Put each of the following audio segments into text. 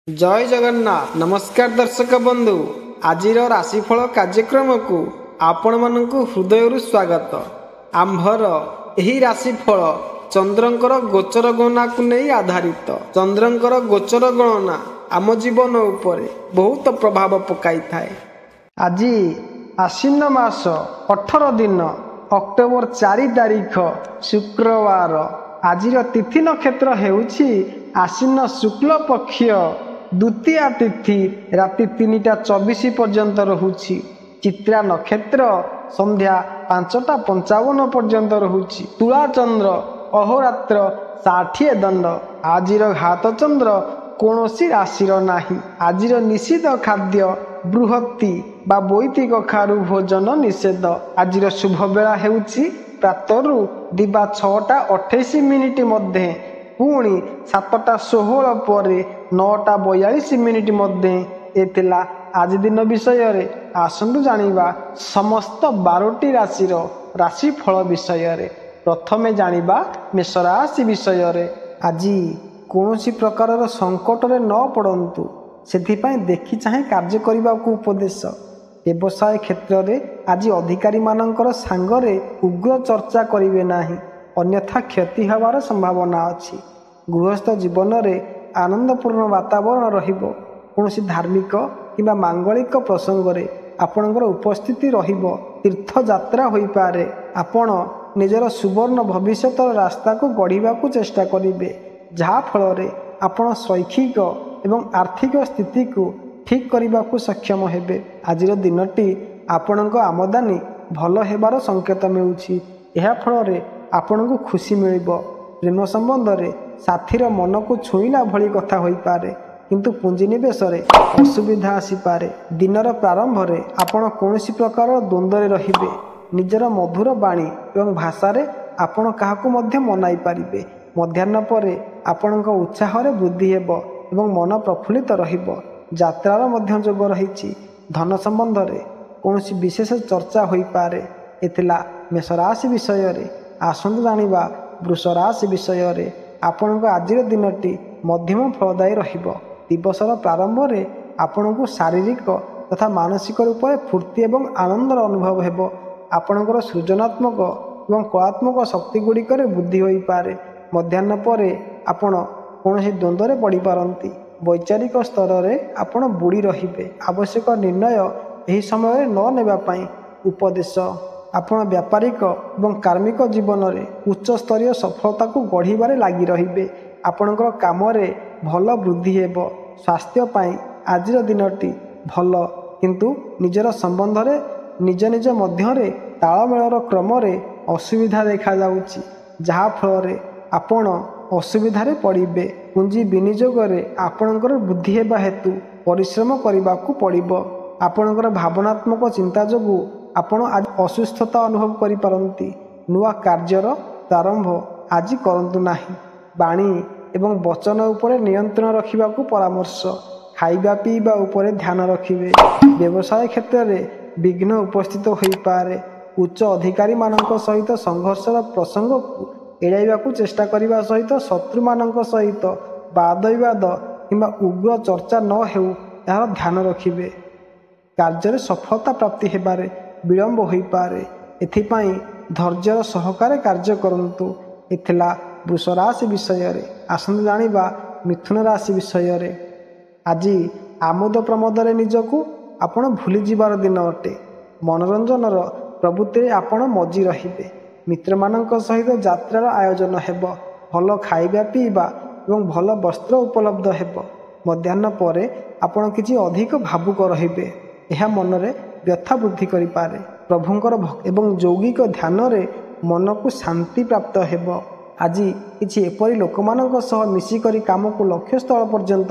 जय जगन्नाथ। नमस्कार दर्शक बंधु, आज राशिफल कार्यक्रम को आपण मानकु हृदय स्वागत। आंभर एही राशिफल चंद्रंकर गोचर गणना को नहीं आधारित। चंद्रंकर गोचर गणना आम जीवन उपरे बहुत प्रभाव पकाई थाए। आज आश्विन मास 18 दिन अक्टोबर 4 तारीख शुक्रवार। आज तिथि नक्षत्र हेउछि आश्विन शुक्ल पक्ष द्वितीया तिथि राति 3:24 पर्यंत रहुछि। चित्रा नक्षत्र संध्या 5:55 पर्यंत रहुछि। तुला चंद्र अहोरात्र 60 दंड। आजिर घात चंद्र कौनसी राशिर नाही। आजिर निषिद्ध खाद्य बृहत्ति बा बोईती कखारु भोजन निषेध। आजिर शुभ बेला हेउछि प्रातरु दिबा 6:28 मध्य, पुणी 7:16 पर 9:42 मध्य। एथिला आज दिन विषय रे आसंतु जानिबा समस्त 12टी राशिर राशिफल विषय रे। प्रथमे जानिबा मेष राशि विषय रे। आज कौनसी प्रकार संकट रे न पड़ंतु, सेथिपाई देखि चाहे कार्य करबा को उपदेश। व्यवसाय क्षेत्र में आज अधिकारी मानकर सांगरे उग्र चर्चा करिवे नाही, अन्यथा क्षति हवार संभावना अछि। गृहस्थ जीवन में आनंदपूर्ण वातावरण रहिबो। कौनसी धार्मिक किंबा मांगलिक प्रसंग रे आपणकर उपस्थिति रहिबो। तीर्थ यात्रा होई पारे। आपण निजर सुवर्ण भविष्यत रास्ता को गढ़िबा को चेष्टा करिवे, जहा फल रे आपण शैक्षिक एवं आर्थिक स्थिति को ठीक करने को सक्षम हेबे। आजिर दिनटी आपणक आमदानी भल हेबार संकेत मिलुछि। एहा फल रे आपणको खुशी मिलिबो। प्रेम संबंध रे साथीर मन को छुईला भली कथा होई पारे, किंतु पुंजीनिवेश रे असुविधा आसी पारे। दिनर प्रारंभ रे आपण कौनसी प्रकार द्वंद्व रे रहिबे। निजर मधुर बाणी एवं भाषा रे आपण काहाकु मध्य मनाई पारिबे। मध्याह्न परे आपणक उत्साह रे वृद्धि हेबो एवं मन प्रफुल्लित रहिबो। यात्रार मध्य जोग रही। धन संबंध रे कौनसी विशेष चर्चा होई पारे। एथिला मेष राशि विषय रे। आसंतु जानिबा वृष राशि विषय रे। आपणक आजिर दिनटी मध्यम फलदायी रहिबो। दिवसर प्रारंभ रे आपणको शारीरिक तथा मानसिक रूप से फूर्ति एवं आनंदर अनुभव हेबो। आपणकर सृजनात्मक एवं कलात्मक शक्ति गुड़िक वृद्धि होई पारे। मध्याह्न परे आपण कौनसी द्वंद्व रे पड़ी पारंती। वैचारिक स्तर में आपण बुड़ी रहिबे। आवश्यक निर्णय यही समय न नेबा पाई उपदेश। आपण व्यापारिक एवं कार्मिक जीवन में उच्च स्तरीय सफलता को गढ़िबारे लागि रहिबे। आपणकर काम रे भल वृद्धि हेबो। स्वास्थ्य पाई आजिर दिनटी भल, किंतु निजर संबंध रे निज निज मध्य रे तालमेलर क्रम रे असुविधा देखा जाउछि, जहा फल रे आपण असुविधा रे पड़िबे। पुंजी विनियोग रे आपणकर बुद्धि हेबा हेतु परिश्रम करने को पड़िबो। आपणकर भावनात्मक चिंता जोगु आपण आज असुस्थता अनुभव करि पारंती। नुआ कार्यर प्रारंभ आज करंतु नाही। बाणी एवं वचन उपरे नियंत्रण रखिबा को परामर्श। खाइबा पीबा उपरे ध्यान रखिबे। व्यवसाय क्षेत्र में विघ्न उपस्थित होई पारे। उच्च अधिकारी मानक सहित संघर्षर प्रसंग को एड़ाइबा को चेष्टा करने सहित शत्रु मानक सहित वाद विवाद किंबा उग्र चर्चा न हेउ यार ध्यान रखिबे। कार्य सफलता प्राप्ति हेबारे विलंब होई पारे। एथिपाई धैर्यर सहकारे कार्य करंतु। एथिला वृष राशि विषय रे। आसंतु जानिबा मिथुन राशि विषय रे। आज आमोद प्रमोद रे निजको आपण भूली जिबार दिन अटे। मनोरंजनर प्रवृत्ति रे आपण मजी रहिबे। मित्र मानक सहित यात्रार आयोजन हेबो। भल खाइबा पीबा एवं भल वस्त्र उपलब्ध हेबो। मध्याह्न परे आपण किछि अधिक भावुक रहिबे। यह मन रे व्यथा वृद्धि करि पारे। प्रभुंकर एवं यौगिक ध्यान रे मन को शांति प्राप्त हेबो। आज किछि एपरि लोकमानक सह मिसी करी काम को लक्ष्य स्थल पर्यंत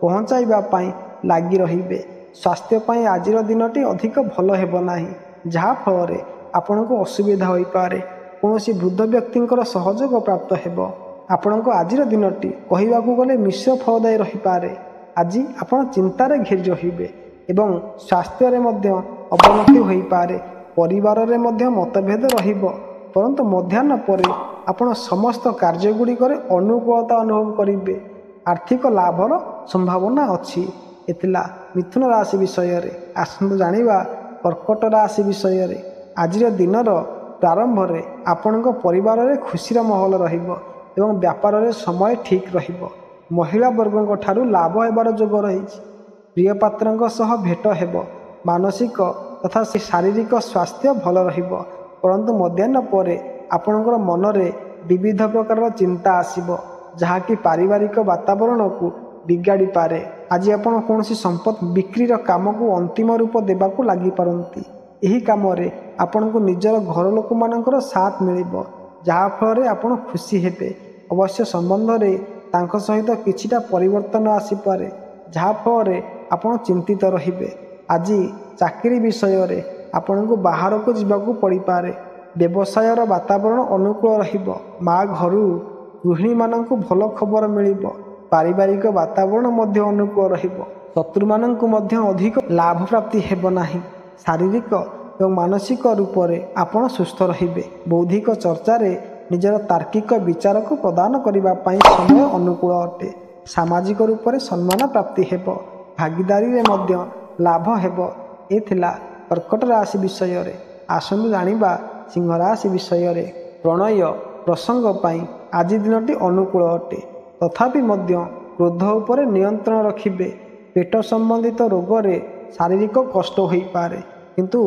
पहुंचाइबा पाई लागि रहिबे। स्वास्थ्य पाई आजिर दिनटी अधिक भल हेबो नाही, जहा फल रे आपनको असुविधा होई पारे। कौनसी वृद्ध व्यक्तिंकर सहयोग प्राप्त हेबो। आपणको आजिर दिनटी कहिबाकू गले मिश्र फलदायी रही पारे। आज आपण चिंतार घेरी रहिबे एवं स्वास्थ्य रे मध्य अवनति होई पारे। परिवार रे मध्य मतभेद रहिबो, परंतु मध्याह्न परे आपण समस्त कार्य गुड़ी अनुकूलता अनुभव करिबे। ଆର୍ଥିକ ଲାଭର ସମ୍ଭାବନା ଅଛି। ଏ ଥିଲା ମିଥୁନ ରାଶି ବିଷୟରେ। ଆସନ୍ତୁ ଜାଣିବା କର୍କଟ ରାଶି ବିଷୟରେ। ଆଜିର ଦିନର ପ୍ରାରମ୍ଭରେ ଆପଣଙ୍କ ପରିବାରରେ ଖୁସିର ମାହୋଲ ରହିବ ଏବଂ ବ୍ୟାପାରରେ ସମୟ ଠିକ୍ ରହିବ। ମହିଳା ବର୍ଗଙ୍କ ଠାରୁ ଲାଭ ହେବାର ଯୋଗ ରହିଛି। ପ୍ରିୟ ପାତ୍ରଙ୍କ ସହ ଭେଟ ହେବ। ମାନସିକ ତଥା ଶାରୀରିକ ସ୍ୱାସ୍ଥ୍ୟ ଭଲ ରହିବ, ପରନ୍ତୁ ମଧ୍ୟାହ୍ନ ପରେ ଆପଣଙ୍କର ମନରେ ବିବିଧ ପ୍ରକାରର ଚିନ୍ତା ଆସିବ, ଯାହାକି ପାରିବାରିକ ବାତାବରଣକୁ ବିଗାଡ଼ିପାରେ। ଆଜି ଆପଣ କୌଣସି ସମ୍ପତ୍ତି ବିକ୍ରିର କାମକୁ ଅନ୍ତିମ ରୂପ ଦେବାକୁ ଲାଗିପାରନ୍ତି। ଏହି କାମରେ ଆପଣଙ୍କୁ ନିଜର ଘର ଲୋକମାନଙ୍କର ସାଥ ମିଳିବ, ଯାହାଫଳରେ ଆପଣ ଖୁସି ହେବେ। ଅବଶ୍ୟ ସମ୍ବନ୍ଧରେ ତାଙ୍କ ସହିତ କିଛିଟା ପରିବର୍ତ୍ତନ ଆସିପାରେ, ଯାହାଫଳରେ ଆପଣ ଚିନ୍ତିତ ରହିବେ। ଆଜି ଚାକିରି ବିଷୟରେ ଆପଣଙ୍କୁ ବାହାରକୁ ଯିବାକୁ ପଡ଼ିପାରେ। ବ୍ୟବସାୟର ବାତାବରଣ ଅନୁକୂଳ ରହିବ। ମା ଘରୁ ଗୃହିଣୀମାନଙ୍କୁ ଭଲ ଖବର ମିଳିବ। ପାରିବାରିକ ବାତାବରଣ ମଧ୍ୟ ଅନୁକୂଳ ରହିବ। ଶତ୍ରୁମାନଙ୍କୁ ମଧ୍ୟ ଅଧିକ ଲାଭ ପ୍ରାପ୍ତି ହେବ ନାହିଁ। ଶାରୀରିକ ଏବଂ ମାନସିକ ରୂପରେ ଆପଣ ସୁସ୍ଥ ରହିବେ। ବୌଦ୍ଧିକ ଚର୍ଚ୍ଚାରେ ନିଜର ତାର୍କିକ ବିଚାରକୁ ପ୍ରଦାନ କରିବା ପାଇଁ ସମୟ ଅନୁକୂଳ ଅଟେ। ସାମାଜିକ ରୂପରେ ସମ୍ମାନ ପ୍ରାପ୍ତି ହେବ। ଭାଗିଦାରୀରେ ମଧ୍ୟ ଲାଭ ହେବ। ଏ ଥିଲା କର୍କଟ ରାଶି ବିଷୟରେ। ଆସନ୍ତୁ ଜାଣିବା ସିଂହ ରାଶି ବିଷୟରେ। ପ୍ରଣୟ ପ୍ରସଙ୍ଗ ପାଇଁ ଆଜି ଦିନଟି ଅନୁକୂଳ ଅଟେ, ତଥାପି ମଧ୍ୟ କ୍ରୋଧ ଉପରେ ନିୟନ୍ତ୍ରଣ ରଖିବେ। ପେଟ ସମ୍ବନ୍ଧିତ ରୋଗରେ ଶାରୀରିକ କଷ୍ଟ ହୋଇପାରେ, କିନ୍ତୁ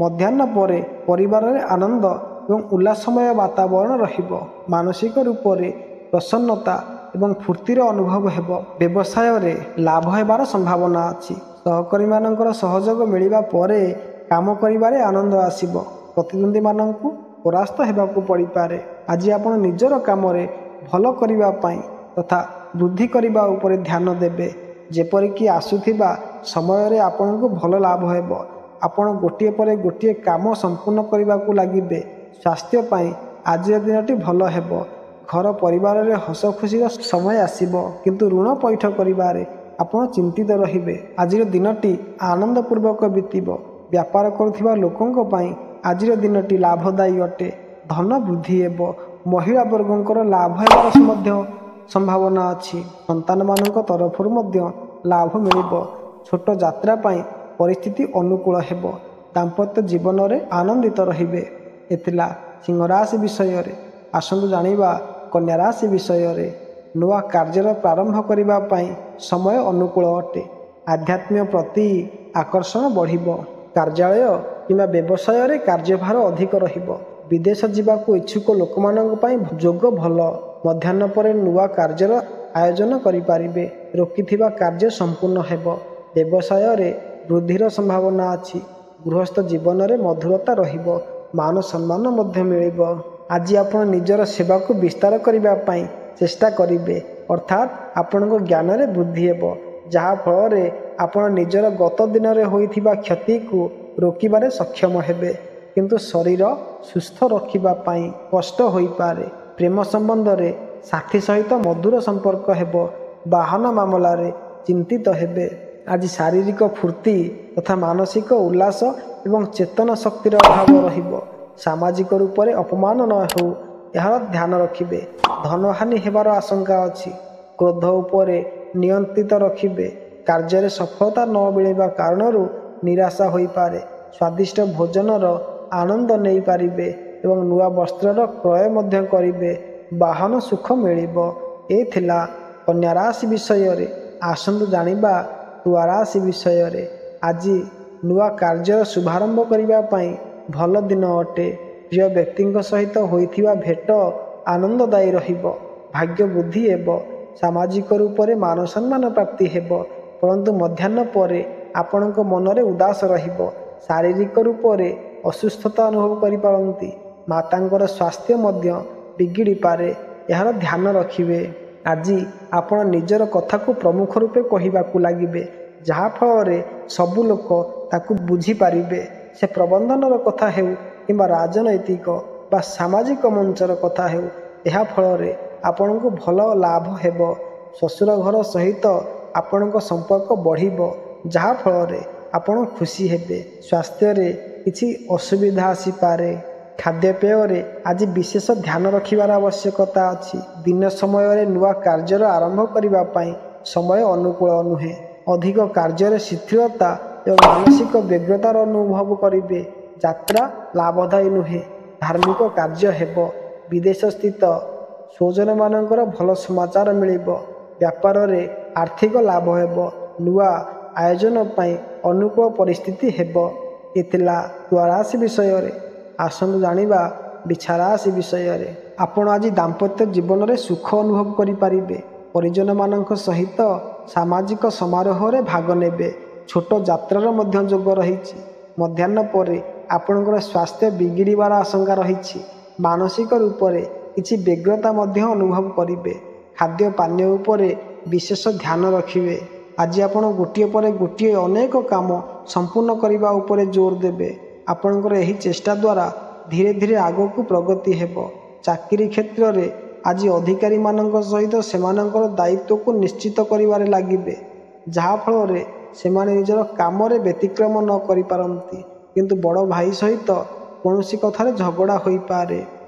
ମଧ୍ୟାହ୍ନ ପରେ ପରିବାରରେ ଆନନ୍ଦ ଏବଂ ଉଲ୍ଲାସମୟ ବାତାବରଣ ରହିବ। ମାନସିକ ରୂପରେ ପ୍ରସନ୍ନତା ଏବଂ ଫୁର୍ତ୍ତିର ଅନୁଭବ ହେବ। ବ୍ୟବସାୟରେ ଲାଭ ହେବାର ସମ୍ଭାବନା ଅଛି। ସହକର୍ମୀମାନଙ୍କର ସହଯୋଗ ମିଳିବା ପରେ କାମ କରିବାରେ ଆନନ୍ଦ ଆସିବ। ପ୍ରତିଦ୍ୱନ୍ଦ୍ୱୀମାନଙ୍କୁ ପରାସ୍ତ ହେବାକୁ ପଡ଼ିପାରେ। ଆଜି ଆପଣ ନିଜର କାମରେ ଭଲ କରିବା ପାଇଁ ତଥା ବୃଦ୍ଧି କରିବା ଉପରେ ଧ୍ୟାନ ଦେବେ, ଯେପରିକି ଆସୁଥିବା ସମୟରେ ଆପଣଙ୍କୁ ଭଲ ଲାଭ ହେବ। ଆପଣ ଗୋଟିଏ ପରେ ଗୋଟିଏ କାମ ସମ୍ପୂର୍ଣ୍ଣ କରିବାକୁ ଲାଗିବେ। ସ୍ୱାସ୍ଥ୍ୟ ପାଇଁ ଆଜିର ଦିନଟି ଭଲ ହେବ। ଘର ପରିବାରରେ ହସ ଖୁସିର ସମୟ ଆସିବ, କିନ୍ତୁ ଋଣ ପଇଠ କରିବାରେ ଆପଣ ଚିନ୍ତିତ ରହିବେ। ଆଜିର ଦିନଟି ଆନନ୍ଦପୂର୍ବକ ବିତିବ। ବ୍ୟାପାର କରୁଥିବା ଲୋକଙ୍କ ପାଇଁ ଆଜିର ଦିନଟି ଲାଭଦାୟୀ ଅଟେ। ଧନ ବୃଦ୍ଧି ହେବ। ମହିଳା ବର୍ଗଙ୍କର ଲାଭ ହେବାର ମଧ୍ୟ ସମ୍ଭାବନା ଅଛି। ସନ୍ତାନମାନଙ୍କ ତରଫରୁ ମଧ୍ୟ ଲାଭ ମିଳିବ। ଛୋଟ ଯାତ୍ରା ପାଇଁ ପରିସ୍ଥିତି ଅନୁକୂଳ ହେବ। ଦାମ୍ପତ୍ୟ ଜୀବନରେ ଆନନ୍ଦିତ ରହିବେ। ଏ ଥିଲା ସିଂହ ରାଶି ବିଷୟରେ। ଆସନ୍ତୁ ଜାଣିବା କନ୍ୟା ରାଶି ବିଷୟରେ। ନୂଆ କାର୍ଯ୍ୟର ପ୍ରାରମ୍ଭ କରିବା ପାଇଁ ସମୟ ଅନୁକୂଳ ଅଟେ। ଆଧ୍ୟାତ୍ମିକ ପ୍ରତି ଆକର୍ଷଣ ବଢ଼ିବ। କାର୍ଯ୍ୟାଳୟ କିମ୍ବା ବ୍ୟବସାୟରେ କାର୍ଯ୍ୟଭାର ଅଧିକ ରହିବ। ବିଦେଶ ଯିବାକୁ ଇଚ୍ଛୁକ ଲୋକମାନଙ୍କ ପାଇଁ ଯୋଗ ଭଲ। ମଧ୍ୟାହ୍ନ ପରେ ନୂଆ କାର୍ଯ୍ୟର ଆୟୋଜନ କରିପାରିବେ। ରୋକିଥିବା କାର୍ଯ୍ୟ ସମ୍ପୂର୍ଣ୍ଣ ହେବ। ବ୍ୟବସାୟରେ ବୃଦ୍ଧିର ସମ୍ଭାବନା ଅଛି। ଗୃହସ୍ଥ ଜୀବନରେ ମଧୁରତା ରହିବ। ମାନ ସମ୍ମାନ ମଧ୍ୟ ମିଳିବ। ଆଜି ଆପଣ ନିଜର ସେବାକୁ ବିସ୍ତାର କରିବା ପାଇଁ ଚେଷ୍ଟା କରିବେ, ଅର୍ଥାତ୍ ଆପଣଙ୍କ ଜ୍ଞାନରେ ବୃଦ୍ଧି ହେବ, ଯାହାଫଳରେ ଆପଣ ନିଜର ଗତ ଦିନରେ ହୋଇଥିବା କ୍ଷତିକୁ ରୋକିବାରେ ସକ୍ଷମ ହେବେ। କିନ୍ତୁ ଶରୀର ସୁସ୍ଥ ରଖିବା ପାଇଁ କଷ୍ଟ ହୋଇପାରେ। ପ୍ରେମ ସମ୍ବନ୍ଧରେ ସାଥୀ ସହିତ ମଧୁର ସମ୍ପର୍କ ହେବ। ବାହନ ମାମଲାରେ ଚିନ୍ତିତ ହେବେ। ଆଜି ଶାରୀରିକ ଫୁର୍ତ୍ତି ତଥା ମାନସିକ ଉଲ୍ଲାସ ଏବଂ ଚେତନ ଶକ୍ତିର ଅଭାବ ରହିବ। ସାମାଜିକ ରୂପରେ ଅପମାନ ନ ହେଉ, ଏହାର ଧ୍ୟାନ ରଖିବେ। ଧନହାନି ହେବାର ଆଶଙ୍କା ଅଛି। କ୍ରୋଧ ଉପରେ ନିୟନ୍ତ୍ରିତ ରଖିବେ। କାର୍ଯ୍ୟରେ ସଫଳତା ନ ମିଳିବା କାରଣରୁ ନିରାଶା ହୋଇପାରେ। ସ୍ୱାଦିଷ୍ଟ ଭୋଜନର ଆନନ୍ଦ ନେଇପାରିବେ ଏବଂ ନୂଆ ବସ୍ତ୍ରର କ୍ରୟ ମଧ୍ୟ କରିବେ। ବାହନ ସୁଖ ମିଳିବ। ଏ ଥିଲା କନ୍ୟା ରାଶି ବିଷୟରେ। ଆସନ୍ତୁ ଜାଣିବା ତୁଳା ରାଶି ବିଷୟରେ। ଆଜି ନୂଆ କାର୍ଯ୍ୟର ଶୁଭାରମ୍ଭ କରିବା ପାଇଁ ଭଲ ଦିନ ଅଟେ। ପ୍ରିୟ ବ୍ୟକ୍ତିଙ୍କ ସହିତ ହୋଇଥିବା ଭେଟ ଆନନ୍ଦଦାୟୀ ରହିବ। ଭାଗ୍ୟ ବୃଦ୍ଧି ହେବ। ସାମାଜିକ ରୂପରେ ମାନ ସମ୍ମାନ ପ୍ରାପ୍ତି ହେବ, ପରନ୍ତୁ ମଧ୍ୟାହ୍ନ ପରେ ଆପଣଙ୍କ ମନରେ ଉଦାସ ରହିବ। ଶାରୀରିକ ରୂପରେ ଅସୁସ୍ଥତା ଅନୁଭବ କରିପାରନ୍ତି। ମାତାଙ୍କର ସ୍ୱାସ୍ଥ୍ୟ ମଧ୍ୟ ବିଗିଡ଼ିପାରେ, ଏହାର ଧ୍ୟାନ ରଖିବେ। ଆଜି ଆପଣ ନିଜର କଥାକୁ ପ୍ରମୁଖ ରୂପେ କହିବାକୁ ଲାଗିବେ, ଯାହାଫଳରେ ସବୁ ଲୋକ ତାକୁ ବୁଝିପାରିବେ। ସେ ପ୍ରବନ୍ଧନର କଥା ହେଉ କିମ୍ବା ରାଜନୈତିକ ବା ସାମାଜିକ ମଞ୍ଚର କଥା ହେଉ, ଏହା ଫଳରେ ଆପଣଙ୍କୁ ଭଲ ଲାଭ ହେବ। ଶ୍ୱଶୁର ଘର ସହିତ ଆପଣଙ୍କ ସମ୍ପର୍କ ବଢ଼ିବ, ଯାହାଫଳରେ ଆପଣ ଖୁସି ହେବେ। ସ୍ୱାସ୍ଥ୍ୟରେ କିଛି ଅସୁବିଧା ଆସିପାରେ। ଖାଦ୍ୟପେୟରେ ଆଜି ବିଶେଷ ଧ୍ୟାନ ରଖିବାର ଆବଶ୍ୟକତା ଅଛି। ଦିନ ସମୟରେ ନୂଆ କାର୍ଯ୍ୟର ଆରମ୍ଭ କରିବା ପାଇଁ ସମୟ ଅନୁକୂଳ ନୁହେଁ। ଅଧିକ କାର୍ଯ୍ୟରେ ଶିଥିଳତା ଏବଂ ମାନସିକ ବ୍ୟଗ୍ରତାର ଅନୁଭବ କରିବେ। ଯାତ୍ରା ଲାଭଦାୟୀ ନୁହେଁ। ଧାର୍ମିକ କାର୍ଯ୍ୟ ହେବ। ବିଦେଶ ସ୍ଥିତ ସ୍ୱଜନମାନଙ୍କର ଭଲ ସମାଚାର ମିଳିବ। ବ୍ୟାପାରରେ ଆର୍ଥିକ ଲାଭ ହେବ। ନୂଆ ଆୟୋଜନ ପାଇଁ ଅନୁକୂଳ ପରିସ୍ଥିତି ହେବ। ଏ ଥିଲା ତୁଳା ରାଶି ବିଷୟରେ। ଆସନ୍ତୁ ଜାଣିବା ବିଛା ରାଶି ବିଷୟରେ। ଆପଣ ଆଜି ଦାମ୍ପତ୍ୟ ଜୀବନରେ ସୁଖ ଅନୁଭବ କରିପାରିବେ। ପରିଜନମାନଙ୍କ ସହିତ ସାମାଜିକ ସମାରୋହରେ ଭାଗ ନେବେ। ଛୋଟ ଯାତ୍ରାର ମଧ୍ୟ ଯୋଗ ରହିଛି। ମଧ୍ୟାହ୍ନ ପରେ ଆପଣଙ୍କର ସ୍ୱାସ୍ଥ୍ୟ ବିଗିଡ଼ିବାର ଆଶଙ୍କା ରହିଛି। ମାନସିକ ରୂପରେ କିଛି ବ୍ୟଗ୍ରତା ମଧ୍ୟ ଅନୁଭବ କରିବେ। ଖାଦ୍ୟ ପାନୀୟ ଉପରେ ବିଶେଷ ଧ୍ୟାନ ରଖିବେ। ଆଜି ଆପଣ ଗୋଟିଏ ପରେ ଗୋଟିଏ ଅନେକ କାମ ସମ୍ପୂର୍ଣ୍ଣ କରିବା ଉପରେ ଜୋର ଦେବେ। ଆପଣଙ୍କର ଏହି ଚେଷ୍ଟା ଦ୍ୱାରା ଧୀରେ ଧୀରେ ଆଗକୁ ପ୍ରଗତି ହେବ। ଚାକିରି କ୍ଷେତ୍ରରେ ଆଜି ଅଧିକାରୀମାନଙ୍କ ସହିତ ସେମାନଙ୍କର ଦାୟିତ୍ୱକୁ ନିଶ୍ଚିତ କରିବାରେ ଲାଗିବେ, ଯାହାଫଳରେ ସେମାନେ ନିଜର କାମରେ ବ୍ୟତିକ୍ରମ ନ କରିପାରନ୍ତି। କିନ୍ତୁ ବଡ଼ ଭାଇ ସହିତ କୌଣସି କଥାରେ ଝଗଡ଼ା ହୋଇପାରେ।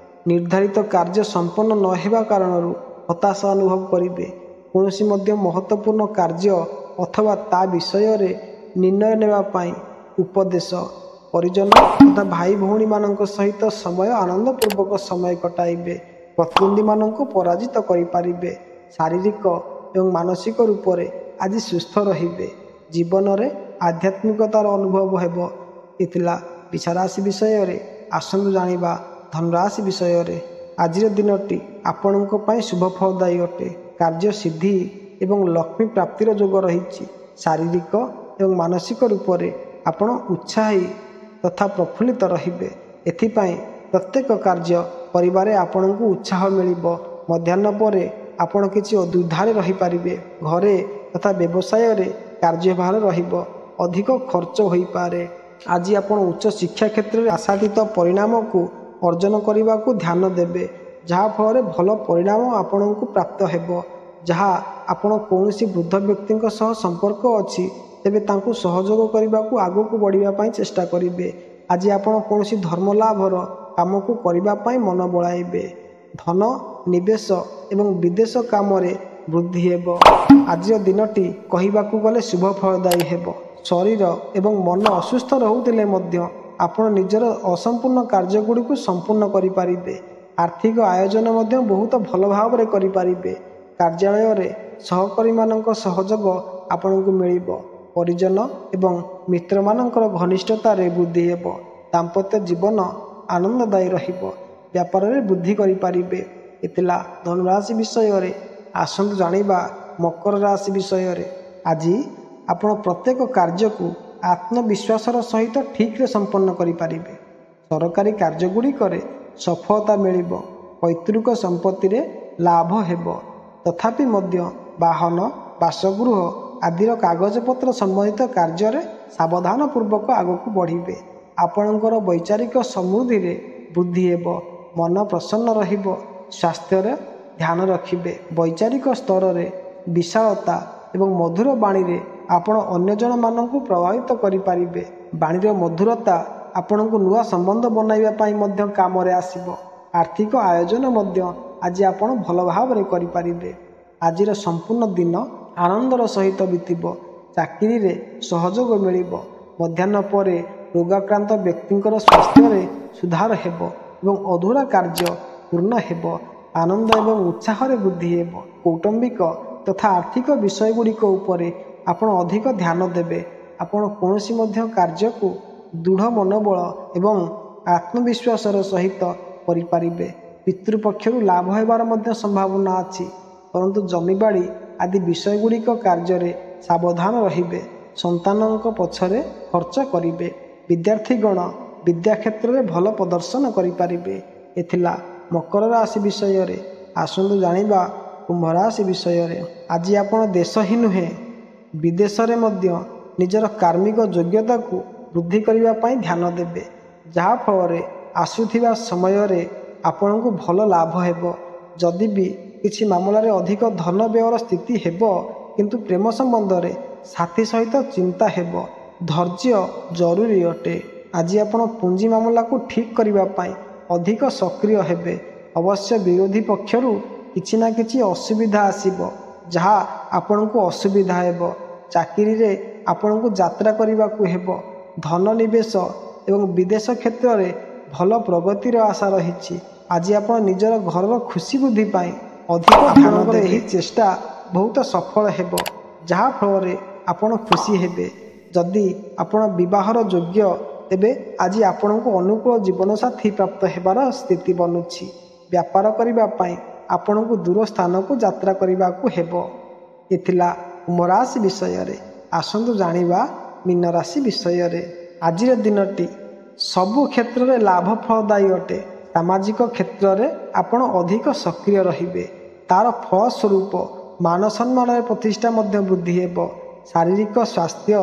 ନିର୍ଦ୍ଧାରିତ କାର୍ଯ୍ୟ ସମ୍ପନ୍ନ ନ ହେବା କାରଣରୁ ହତାଶା ଅନୁଭବ କରିବେ। କୌଣସି ମଧ୍ୟ ମହତ୍ତ୍ୱପୂର୍ଣ୍ଣ କାର୍ଯ୍ୟ ଅଥବା ତା ବିଷୟରେ ନିର୍ଣ୍ଣୟ ନେବା ପାଇଁ ଉପଦେଶ। ପରିଜନ ତଥା ଭାଇ ଭଉଣୀମାନଙ୍କ ସହିତ ସମୟ ଆନନ୍ଦପୂର୍ବକ ସମୟ କଟାଇବେ। ପ୍ରତିଦ୍ୱନ୍ଦ୍ୱୀମାନଙ୍କୁ ପରାଜିତ କରିପାରିବେ। ଶାରୀରିକ ଏବଂ ମାନସିକ ରୂପରେ ଆଜି ସୁସ୍ଥ ରହିବେ। ଜୀବନରେ ଆଧ୍ୟାତ୍ମିକତାର ଅନୁଭବ ହେବ। ଏ ଥିଲା ବିଛା ରାଶି ବିଷୟରେ। ଆସନ୍ତୁ ଜାଣିବା ଧନୁରାଶି ବିଷୟରେ। ଆଜିର ଦିନଟି ଆପଣଙ୍କ ପାଇଁ ଶୁଭଫଳଦାୟୀ ଅଟେ। କାର୍ଯ୍ୟ ସିଦ୍ଧି ଏବଂ ଲକ୍ଷ୍ମୀ ପ୍ରାପ୍ତିର ଯୋଗ ରହିଛି। ଶାରୀରିକ ଏବଂ ମାନସିକ ରୂପରେ ଆପଣ ଉତ୍ସାହୀ ତଥା ପ୍ରଫୁଲ୍ଲିତ ରହିବେ। ଏଥିପାଇଁ ପ୍ରତ୍ୟେକ କାର୍ଯ୍ୟ କରିବାରେ ଆପଣଙ୍କୁ ଉତ୍ସାହ ମିଳିବ। ମଧ୍ୟାହ୍ନ ପରେ ଆପଣ କିଛି ଦ୍ୱିଧାରେ ରହିପାରିବେ। ଘରେ ତଥା ବ୍ୟବସାୟରେ କାର୍ଯ୍ୟଭାର ରହିବ। ଅଧିକ ଖର୍ଚ୍ଚ ହୋଇପାରେ। ଆଜି ଆପଣ ଉଚ୍ଚ ଶିକ୍ଷା କ୍ଷେତ୍ରରେ ଆଶାତୀତ ପରିଣାମକୁ ଅର୍ଜନ କରିବାକୁ ଧ୍ୟାନ ଦେବେ, ଯାହାଫଳରେ ଭଲ ପରିଣାମ ଆପଣଙ୍କୁ ପ୍ରାପ୍ତ ହେବ। ଯାହା ଆପଣ କୌଣସି ବୃଦ୍ଧ ବ୍ୟକ୍ତିଙ୍କ ସହ ସମ୍ପର୍କ ଅଛି ତେବେ ତାଙ୍କୁ ସହଯୋଗ କରିବାକୁ ଆଗକୁ ବଢ଼ିବା ପାଇଁ ଚେଷ୍ଟା କରିବେ। ଆଜି ଆପଣ କୌଣସି ଧର୍ମ ଲାଭର କାମକୁ କରିବା ପାଇଁ ମନ ବଳାଇବେ। ଧନ ନିବେଶ ଏବଂ ବିଦେଶ କାମରେ ବୃଦ୍ଧି ହେବ। ଆଜିର ଦିନଟି କହିବାକୁ ଗଲେ ଶୁଭ ଫଳଦାୟୀ ହେବ। ଶରୀର ଏବଂ ମନ ଅସୁସ୍ଥ ରହୁଥିଲେ ମଧ୍ୟ ଆପଣ ନିଜର ଅସମ୍ପୂର୍ଣ୍ଣ କାର୍ଯ୍ୟଗୁଡ଼ିକୁ ସମ୍ପୂର୍ଣ୍ଣ କରିପାରିବେ। ଆର୍ଥିକ ଆୟୋଜନ ମଧ୍ୟ ବହୁତ ଭଲ ଭାବରେ କରିପାରିବେ। କାର୍ଯ୍ୟାଳୟରେ ସହକର୍ମୀମାନଙ୍କ ସହଯୋଗ ଆପଣଙ୍କୁ ମିଳିବ। ପରିଜନ ଏବଂ ମିତ୍ରମାନଙ୍କର ଘନିଷ୍ଠତାରେ ବୃଦ୍ଧି ହେବ। ଦାମ୍ପତ୍ୟ ଜୀବନ ଆନନ୍ଦଦାୟୀ ରହିବ। ବ୍ୟାପାରରେ ବୃଦ୍ଧି କରିପାରିବେ। ଏ ଥିଲା ଧନୁରାଶି ବିଷୟରେ। ଆସନ୍ତୁ ଜାଣିବା ମକର ରାଶି ବିଷୟରେ। ଆଜି ଆପଣ ପ୍ରତ୍ୟେକ କାର୍ଯ୍ୟକୁ ଆତ୍ମବିଶ୍ୱାସର ସହିତ ଠିକ୍ରେ ସମ୍ପନ୍ନ କରିପାରିବେ। ସରକାରୀ କାର୍ଯ୍ୟଗୁଡ଼ିକରେ ସଫଳତା ମିଳିବ। ପୈତୃକ ସମ୍ପତ୍ତିରେ ଲାଭ ହେବ। ତଥାପି ମଧ୍ୟ ବାହନ, ବାସଗୃହ ଆଦିର କାଗଜପତ୍ର ସମ୍ବନ୍ଧିତ କାର୍ଯ୍ୟରେ ସାବଧାନପୂର୍ବକ ଆଗକୁ ବଢ଼ିବେ। ଆପଣଙ୍କର ବୈଚାରିକ ସମୃଦ୍ଧିରେ ବୃଦ୍ଧି ହେବ। ମନ ପ୍ରସନ୍ନ ରହିବ। ସ୍ୱାସ୍ଥ୍ୟରେ ଧ୍ୟାନ ରଖିବେ। ବୈଚାରିକ ସ୍ତରରେ ବିଶାଳତା ଏବଂ ମଧୁର ବାଣୀରେ ଆପଣ ଅନ୍ୟଜଣମାନଙ୍କୁ ପ୍ରଭାବିତ କରିପାରିବେ। ବାଣୀର ମଧୁରତା ଆପଣଙ୍କୁ ନୂଆ ସମ୍ବନ୍ଧ ବନାଇବା ପାଇଁ ମଧ୍ୟ କାମରେ ଆସିବ। ଆର୍ଥିକ ଆୟୋଜନ ମଧ୍ୟ ଆଜି ଆପଣ ଭଲ ଭାବରେ କରିପାରିବେ। ଆଜିର ସମ୍ପୂର୍ଣ୍ଣ ଦିନ ଆନନ୍ଦର ସହିତ ବିତିବ। ଚାକିରିରେ ସହଯୋଗ ମିଳିବ। ମଧ୍ୟାହ୍ନ ପରେ ରୋଗାକ୍ରାନ୍ତ ବ୍ୟକ୍ତିଙ୍କର ସ୍ୱାସ୍ଥ୍ୟରେ ସୁଧାର ହେବ ଏବଂ ଅଧୁରା କାର୍ଯ୍ୟ ପୂର୍ଣ୍ଣ ହେବ। ଆନନ୍ଦ ଏବଂ ଉତ୍ସାହରେ ବୃଦ୍ଧି ହେବ। କୌଟୁମ୍ବିକ ତଥା ଆର୍ଥିକ ବିଷୟଗୁଡ଼ିକ ଉପରେ ଆପଣ ଅଧିକ ଧ୍ୟାନ ଦେବେ। ଆପଣ କୌଣସି ମଧ୍ୟ କାର୍ଯ୍ୟକୁ ଦୃଢ଼ ମନୋବଳ ଏବଂ ଆତ୍ମବିଶ୍ୱାସର ସହିତ କରିପାରିବେ। ପିତୃପକ୍ଷରୁ ଲାଭ ହେବାର ମଧ୍ୟ ସମ୍ଭାବନା ଅଛି। ପରନ୍ତୁ ଜମିବାଡ଼ି ଆଦି ବିଷୟଗୁଡ଼ିକ କାର୍ଯ୍ୟରେ ସାବଧାନ ରହିବେ। ସନ୍ତାନଙ୍କ ପଛରେ ଖର୍ଚ୍ଚ କରିବେ। ବିଦ୍ୟାର୍ଥୀଗଣ ବିଦ୍ୟା କ୍ଷେତ୍ରରେ ଭଲ ପ୍ରଦର୍ଶନ କରିପାରିବେ। ଏ ଥିଲା ମକର ରାଶି ବିଷୟରେ। ଆସନ୍ତୁ ଜାଣିବା କୁମ୍ଭ ରାଶି ବିଷୟରେ। ଆଜି ଆପଣ ଦେଶ ହିଁ ନୁହେଁ ବିଦେଶରେ ମଧ୍ୟ ନିଜର କାର୍ମିକ ଯୋଗ୍ୟତାକୁ ବୃଦ୍ଧି କରିବା ପାଇଁ ଧ୍ୟାନ ଦେବେ, ଯାହାଫଳରେ ଆସୁଥିବା ସମୟରେ ଆପଣଙ୍କୁ ଭଲ ଲାଭ ହେବ। ଯଦି ବି କିଛି ମାମଲାରେ ଅଧିକ ଧନ ବ୍ୟୟର ସ୍ଥିତି ହେବ, କିନ୍ତୁ ପ୍ରେମ ସମ୍ବନ୍ଧରେ ସାଥୀ ସହିତ ଚିନ୍ତା ହେବ। ଧୈର୍ଯ୍ୟ ଜରୁରୀ ଅଟେ। ଆଜି ଆପଣ ପୁଞ୍ଜି ମାମଲାକୁ ଠିକ୍ କରିବା ପାଇଁ ଅଧିକ ସକ୍ରିୟ ହେବେ। ଅବଶ୍ୟ ବିରୋଧୀ ପକ୍ଷରୁ କିଛି ନା କିଛି ଅସୁବିଧା ଆସିବ, ଯାହା ଆପଣଙ୍କୁ ଅସୁବିଧା ହେବ। ଚାକିରିରେ ଆପଣଙ୍କୁ ଯାତ୍ରା କରିବାକୁ ହେବ। ଧନ ନିବେଶ ଏବଂ ବିଦେଶ କ୍ଷେତ୍ରରେ ଭଲ ପ୍ରଗତିର ଆଶା ରହିଛି। ଆଜି ଆପଣ ନିଜର ଘରର ଖୁସି ବୃଦ୍ଧି ପାଇଁ ଅଧିକ ଧ୍ୟାନ ଦେବେ। ଏହି ଚେଷ୍ଟା ବହୁତ ସଫଳ ହେବ, ଯାହାଫଳରେ ଆପଣ ଖୁସି ହେବେ। ଯଦି ଆପଣ ବିବାହର ଯୋଗ୍ୟ, ତେବେ ଆଜି ଆପଣଙ୍କୁ ଅନୁକୂଳ ଜୀବନସାଥୀ ପ୍ରାପ୍ତ ହେବାର ସ୍ଥିତି ବନୁଛି। ବ୍ୟାପାର କରିବା ପାଇଁ ଆପଣଙ୍କୁ ଦୂର ସ୍ଥାନକୁ ଯାତ୍ରା କରିବାକୁ ହେବ। ଏ ଥିଲା କୁମ୍ଭ ରାଶି ବିଷୟରେ। ଆସନ୍ତୁ ଜାଣିବା ମୀନ ରାଶି ବିଷୟରେ। ଆଜିର ଦିନଟି ସବୁ କ୍ଷେତ୍ରରେ ଲାଭଫଳଦାୟୀ ଅଟେ। ସାମାଜିକ କ୍ଷେତ୍ରରେ ଆପଣ ଅଧିକ ସକ୍ରିୟ ରହିବେ। ତାର ଫଳସ୍ୱରୂପ ମାନ ସମ୍ମାନରେ ପ୍ରତିଷ୍ଠା ମଧ୍ୟ ବୃଦ୍ଧି ହେବ। ଶାରୀରିକ ସ୍ୱାସ୍ଥ୍ୟ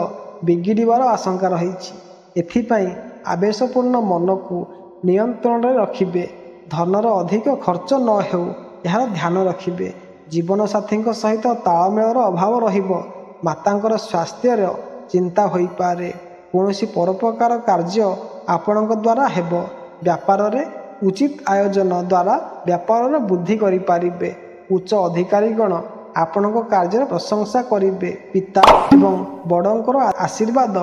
ବିଗିଡ଼ିବାର ଆଶଙ୍କା ରହିଛି। ଏଥିପାଇଁ ଆବେଶପୂର୍ଣ୍ଣ ମନକୁ ନିୟନ୍ତ୍ରଣରେ ରଖିବେ। ଧନର ଅଧିକ ଖର୍ଚ୍ଚ ନ ହେଉ, ଏହାର ଧ୍ୟାନ ରଖିବେ। ଜୀବନସାଥୀଙ୍କ ସହିତ ତାଳମେଳର ଅଭାବ ରହିବ। ମାତାଙ୍କର ସ୍ୱାସ୍ଥ୍ୟର ଚିନ୍ତା ହୋଇପାରେ। କୌଣସି ପରୋପକାର କାର୍ଯ୍ୟ ଆପଣଙ୍କ ଦ୍ୱାରା ହେବ। ବ୍ୟାପାରରେ ଉଚିତ ଆୟୋଜନ ଦ୍ୱାରା ବ୍ୟାପାରର ବୃଦ୍ଧି କରିପାରିବେ। ଉଚ୍ଚ ଅଧିକାରୀଗଣ ଆପଣଙ୍କ କାର୍ଯ୍ୟର ପ୍ରଶଂସା କରିବେ। ପିତା ଏବଂ ବଡ଼ଙ୍କର ଆଶୀର୍ବାଦ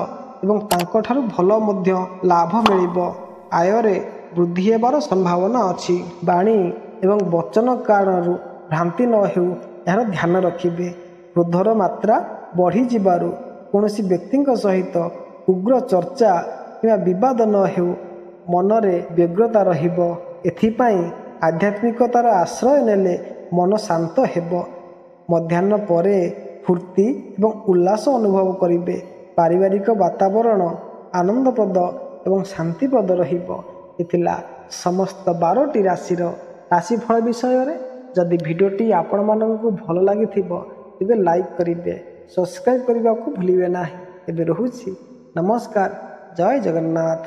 ଏବଂ ତାଙ୍କଠାରୁ ଭଲ ମଧ୍ୟ ଲାଭ ମିଳିବ। ଆୟରେ ବୃଦ୍ଧି ହେବାର ସମ୍ଭାବନା ଅଛି। ବାଣୀ ଏବଂ ବଚନ କାରଣରୁ ଭ୍ରାନ୍ତି ନ ହେଉ, ଏହାର ଧ୍ୟାନ ରଖିବେ। କ୍ରୋଧର ମାତ୍ରା ବଢ଼ିଯିବାରୁ କୌଣସି ବ୍ୟକ୍ତିଙ୍କ ସହିତ ଉଗ୍ର ଚର୍ଚ୍ଚା କିମ୍ବା ବିବାଦ ନ ହେଉ, ମନରେ ବ୍ୟଗ୍ରତା ରହିବ। ଏଥିପାଇଁ ଆଧ୍ୟାତ୍ମିକତାର ଆଶ୍ରୟ ନେଲେ ମନ ଶାନ୍ତ ହେବ। ମଧ୍ୟାହ୍ନ ପରେ ଫୁର୍ତ୍ତି ଏବଂ ଉଲ୍ଲାସ ଅନୁଭବ କରିବେ। ପାରିବାରିକ ବାତାବରଣ ଆନନ୍ଦପ୍ରଦ ଏବଂ ଶାନ୍ତିପ୍ରଦ ରହିବ। ଏ ଥିଲା ସମସ୍ତ 12ଟି ରାଶିର ରାଶିଫଳ ବିଷୟରେ। ଯଦି ଭିଡ଼ିଓଟି ଆପଣମାନଙ୍କୁ ଭଲ ଲାଗିଥିବ, ତେବେ ଲାଇକ୍ କରିବେ, ସବସ୍କ୍ରାଇବ୍ କରିବାକୁ ଭୁଲିବେ ନାହିଁ। ଏବେ ରହୁଛି। ନମସ୍କାର। ଜୟ ଜଗନ୍ନାଥ।